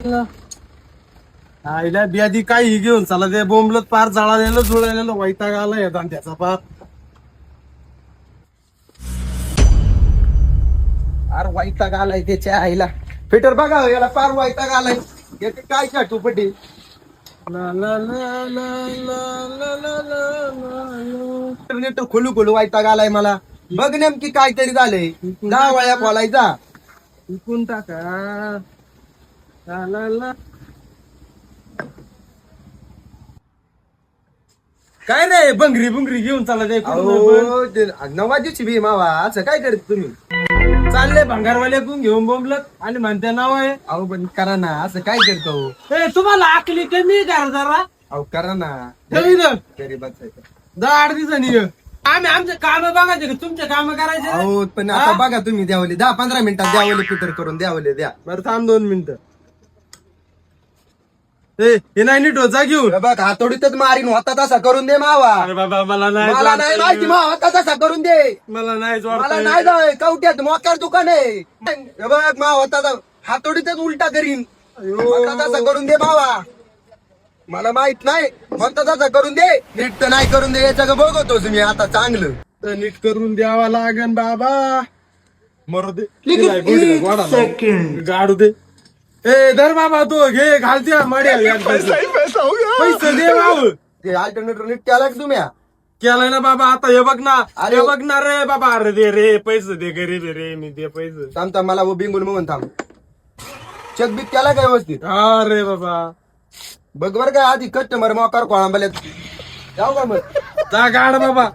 आईला बियादी काही घेऊन चला ते बोंबलत पार जळालेलं जुळलेलं वैताग आला येतात त्याचा पार. फार वैताग आलाय त्याच्या आईला. फिटर बघा याला फार वैताग आलाय. याचे काय चाटूपटी. इंटरनेट खोलू खोलू वैताग आलाय मला. बघ नेमकी काहीतरी झालंय. 10 वेळा बोलायचा इकून टाका. काय रे बंगरी बुंगरी घेऊन चालला ते नवाजीची भी मावा असं काय करत तुम्ही. चालले भंगारवाल्याकडून घेऊन बोंबलत आणि म्हणते नाव आहे. अहो पण करा ना असं काय करतो. तुम्हाला आकली कमी करा जरा. अहो करा ना गरीबाच 10-8 दिवसांनी आम्ही आमचे काम बघायचे का तुमचे काम करायचे. अहो पण आता बघा तुम्ही द्यावले 10-15 मिनिटात द्यावले फिटर करून द्यावले द्या. बरं थांब 2 मिनिटं. हे नाही नीट होता घेऊन बघ हातोडीतच मारीन होता तसा करून दे मावा. अरे बाबा मला नाही माहिती मा होता तसा करून दे. मला नाही जाय कवट्यात मोकार दुकान आहे. हे बघ मा होता हातोडीतच उलटा करीन. तसा करून दे मावा. मला माहित नाही होता तसा करून दे. नीट तर नाही करून दे याचं बघतोच मी आता चांगलं. तर नीट करून द्यावा लागन बाबा. मरू दे गाडू दे. धर बाबा तू घे घालते मड्या पैसे दे बाबू. ते अल्टरनेटर नीट केला की तुम्ही केलाय ना बाबा. आता हे बघ ना. अरे बघ ना रे बाबा. अरे दे रे पैसे दे गरीब रे मी दे पैसे. थांबता मला वो बिंगून म्हणून थांब. चेक बीक केला काय व्यवस्थित. अरे बाबा बघ बर काय आधी कस्टमर मोकार कोळांबल्यात जाऊ का मग जा गाड बाबा.